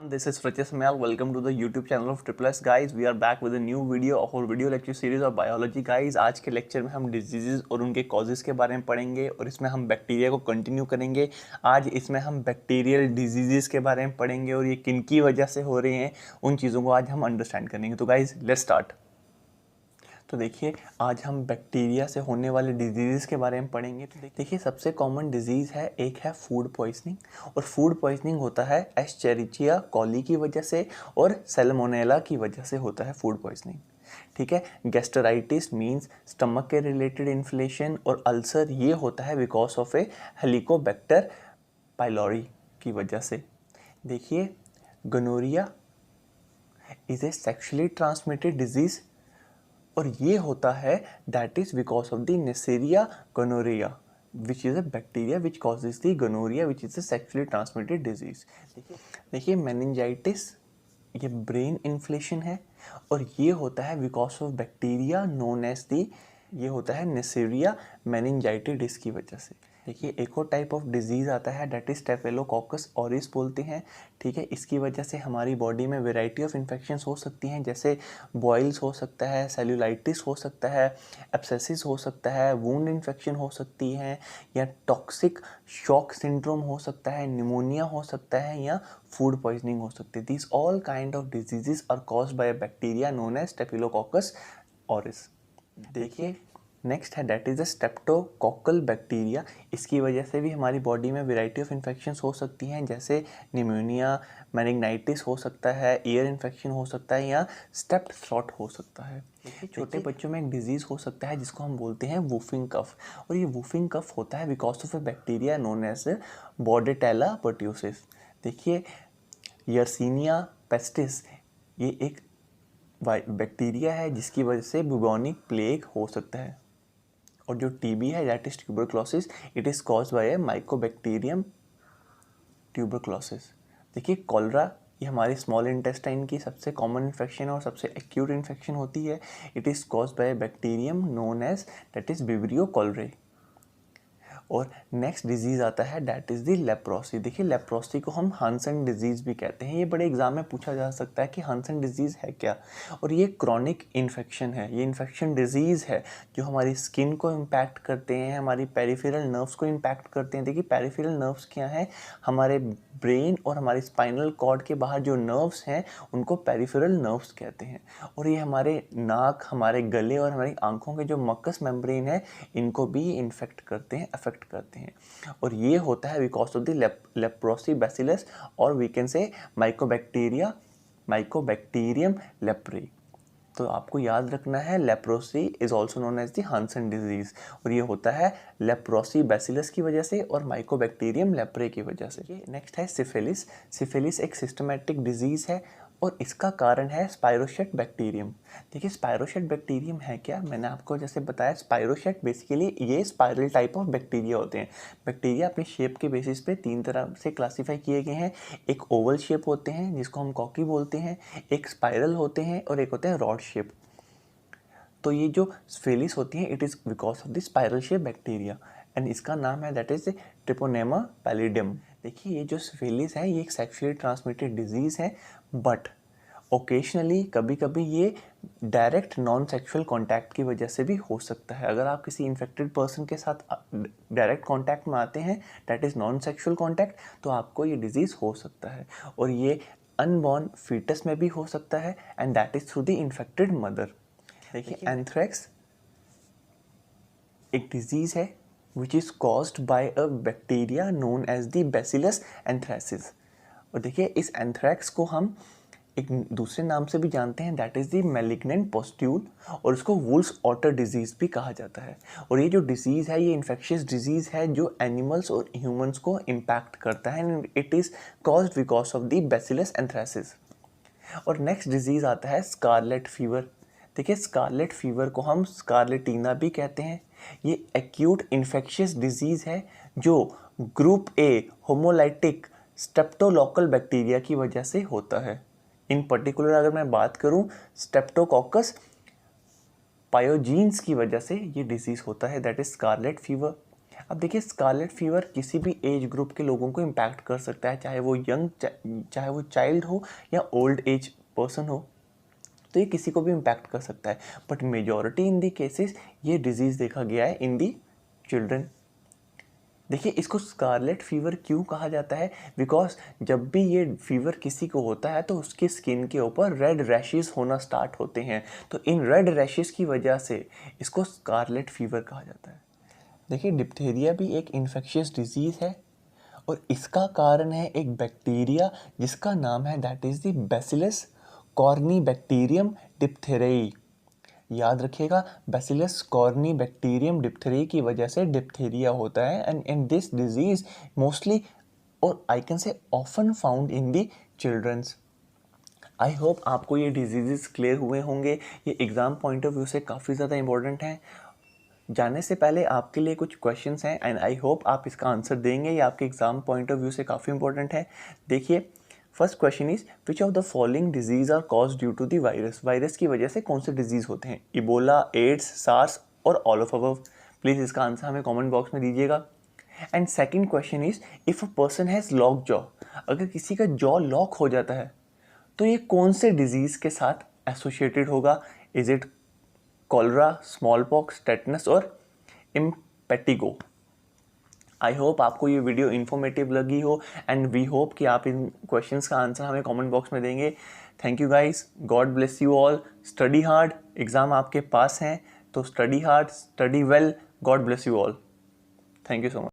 This is Fraches Mel. Welcome to the YouTube channel of Triple S guys. We are back with a new video of our video lecture series of biology guys. आज के lecture में हम diseases और उनके causes के बारे में पढ़ेंगे और इसमें हम बैक्टीरिया को कंटिन्यू करेंगे। आज इसमें हम बैक्टीरियल डिजीजेस के बारे में पढ़ेंगे और ये किन की वजह से हो रहे हैं उन चीज़ों को आज हम अंडरस्टैंड करेंगे। तो गाइज लेट्स स्टार्ट। तो देखिए आज हम बैक्टीरिया से होने वाले डिजीज़ के बारे में पढ़ेंगे। तो देखिए सबसे कॉमन डिजीज़ है, एक है फूड पॉइजनिंग, और फूड पॉइजनिंग होता है एस्चेरिचिया कोली की वजह से और सैल्मोनेला की वजह से होता है फूड पॉइजनिंग। ठीक है। गैस्ट्राइटिस मींस स्टमक के रिलेटेड इन्फ्लेशन, और अल्सर ये होता है because of a Helicobacter pylori की वजह से। देखिए gonorrhoea is a sexually transmitted disease और ये होता है that is because of the Neisseria gonorrhoea which is a bacteria which causes the gonorrhoea which is a sexually transmitted disease. देखिए meningitis ये ब्रेन इन्फ्लेशन है और ये होता है because of bacteria known as the, ये होता है नेसेरिया मेनिंजाइटिस की वजह से। देखिए एक और टाइप ऑफ डिजीज़ आता है दैट इज स्टेफिलोकोकस ऑरिस बोलते हैं। ठीक है। इसकी वजह से हमारी बॉडी में वैरायटी ऑफ इन्फेक्शंस हो सकती हैं, जैसे बॉइल्स हो सकता है, सेल्यूलाइटिस हो सकता है, एब्सेसिस हो सकता है, वुंड इन्फेक्शन हो सकती है, या टॉक्सिक शॉक सिंड्रोम हो सकता है, निमोनिया हो सकता है, या फूड पॉइजनिंग हो सकती है। This all kind of diseases are caused by bacteria known as Staphylococcus aureus. देखिए नेक्स्ट है that is a streptococcal bacteria. इसकी वजह से भी हमारी बॉडी में वैरायटी ऑफ इन्फेक्शंस हो सकती हैं, जैसे निमोनिया, मेनिंगाइटिस हो सकता है, ईयर इन्फेक्शन हो सकता है, या स्टेप्ड थ्रोट हो सकता है। छोटे बच्चों में एक डिजीज़ हो सकता है जिसको हम बोलते हैं वूफिंग कफ, और ये वूफिंग कफ होता है because of a bacteria known as Bordetella pertussis. देखिए यर्सीनिया पेस्टिस ये एक बैक्टीरिया है जिसकी वजह से बुबोनिक प्लेग हो सकता है। और जो टीबी है that is tuberculosis, it is caused by A Mycobacterium tuberculosis. देखिए कॉलरा ये हमारे स्मॉल इंटेस्टाइन की सबसे कॉमन इन्फेक्शन और सबसे एक्यूट इन्फेक्शन होती है। It is caused by bacterium known as that is Vibrio cholerae. और नेक्स्ट डिजीज़ आता है दैट इज़ दी लेप्रोसी। देखिए लेप्रोसी को हम हंसन डिजीज़ भी कहते हैं। ये बड़े एग्जाम में पूछा जा सकता है कि हंसन डिजीज़ है क्या, और ये क्रॉनिक इन्फेक्शन है, ये इन्फेक्शन डिजीज़ है जो हमारी स्किन को इम्पैक्ट करते हैं, हमारी पेरिफेरल नर्व्स को इम्पैक्ट करते हैं। देखिए पेरिफेरल नर्व्स क्या हैं, हमारे ब्रेन और हमारे स्पाइनल कॉर्ड के बाहर जो नर्व्स हैं उनको पेरिफेरल नर्व्स कहते हैं, और ये हमारे नाक, हमारे गले और हमारी आंखों के जो मक्कस मेम्ब्रेन है इनको भी इन्फेक्ट करते हैं, अफेक्ट करते हैं। और ये होता है because of the leprosy bacillus, और we can say Mycobacterium leprae. तो आपको याद रखना है leprosy is also known as the Hansen disease, और ये होता है लेप्रोसी बैसिलस की वजह से और माइकोबैक्टीरियम लेप्रे की वजह से। नेक्स्ट है सिफिलिस। सिफिलिस एक सिस्टमेटिक डिजीज है और इसका कारण है स्पाइरोशेट बैक्टीरियम। देखिए स्पाइरोशेट बैक्टीरियम है क्या, मैंने आपको जैसे बताया स्पाइरोशेट बेसिकली ये स्पाइरल टाइप ऑफ बैक्टीरिया होते हैं। बैक्टीरिया अपनी शेप के बेसिस पे तीन तरह से क्लासीफाई किए गए हैं। एक ओवल शेप होते हैं जिसको हम कॉकी बोलते हैं, एक स्पाइरल होते हैं, और एक होते हैं रॉड शेप। तो ये जो स्फेलिस होती हैं it is because of the spiral shape bacteria, and इसका नाम है दैट इज ट्रिपोनेमा पैलिडियम। देखिए ये जो स्फेलिस है ये एक सेक्सुअली ट्रांसमिटेड डिजीज़ है, बट ओकेशनली कभी कभी ये डायरेक्ट नॉन सेक्सुअल कॉन्टैक्ट की वजह से भी हो सकता है। अगर आप किसी इन्फेक्टेड पर्सन के साथ डायरेक्ट कॉन्टैक्ट में आते हैं that is non sexual contact, तो आपको ये डिजीज़ हो सकता है, और ये अनबॉर्न फीटस में भी हो सकता है, and that is through the infected mother. देखिए एंथ्रेक्स एक डिजीज़ है which is caused by a bacteria known as the Bacillus anthracis. और देखिए इस एंथ्रेक्स को हम एक दूसरे नाम से भी जानते हैं that is the malignant pustule, और इसको वुल्स ऑटर डिजीज़ भी कहा जाता है। और ये जो डिजीज़ है ये इन्फेक्शियस डिजीज़ है जो एनिमल्स और ह्यूमंस को इम्पैक्ट करता है, and it is caused because of the Bacillus anthracis. और नेक्स्ट डिजीज़ आता है स्कारलेट फीवर। देखिए स्कारलेट फीवर को हम स्कारलेटीना भी कहते हैं। ये एक्यूट इन्फेक्शियस डिजीज़ है जो group A homolytic streptococcal bacteria की वजह से होता है। इन पर्टिकुलर अगर मैं बात करूं स्ट्रेप्टोकोकस पायोजीन्स की वजह से ये डिजीज़ होता है दैट इज स्कारलेट फीवर। अब देखिए स्कारलेट फीवर किसी भी एज ग्रुप के लोगों को इम्पैक्ट कर सकता है, चाहे वो चाहे वो चाइल्ड हो या ओल्ड एज पर्सन हो, तो ये किसी को भी इम्पैक्ट कर सकता है। But majority in the cases ये डिजीज़ देखा गया है इन दी चिल्ड्रन। देखिए इसको स्कारलेट फीवर क्यों कहा जाता है, बिकॉज जब भी ये फीवर किसी को होता है तो उसकी स्किन के ऊपर रेड रैशेस होना स्टार्ट होते हैं, तो इन रेड रैशेस की वजह से इसको स्कारलेट फीवर कहा जाता है। देखिए डिप्थीरिया भी एक इन्फेक्शियस डिजीज़ है और इसका कारण है एक बैक्टीरिया जिसका नाम है that is the bacillus Corynebacterium डिप्थेरियाई। याद रखिएगा, बैसिलस कॉर्नीबैक्टीरियम डिप्थेरियाई की वजह से डिप्थीरिया होता है and in this disease mostly और I can say often found in the childrens. I hope आपको ये डिजीज़ क्लियर हुए होंगे। ये एग्ज़ाम पॉइंट ऑफ व्यू से काफ़ी ज़्यादा इंपॉर्टेंट हैं। जाने से पहले आपके लिए कुछ क्वेश्चंस हैं एंड आई होप आप इसका आंसर देंगे, ये आपके एग्जाम पॉइंट ऑफ व्यू से काफ़ी इंपॉर्टेंट है। देखिए first question is which of the following disease are cause due to the virus. Virus की वजह से कौन से डिजीज होते हैं, इबोला, एड्स, सार्स और ऑल ऑफ अबव। प्लीज़ इसका आंसर हमें कमेंट बॉक्स में दीजिएगा। And second question is if a person has lockjaw, अगर किसी का जॉ लॉक हो जाता है तो ये कौन से डिजीज़ के साथ एसोसिएटेड होगा। Is it cholera, small pox, tetanus और इम्पेटिगो। आई होप आपको ये वीडियो इन्फॉर्मेटिव लगी हो एंड वी होप कि आप इन क्वेश्चंस का आंसर हमें कमेंट बॉक्स में देंगे। Thank you guys, God bless you all, study hard, exam आपके पास हैं तो study hard, study well, God bless you all, thank you so much.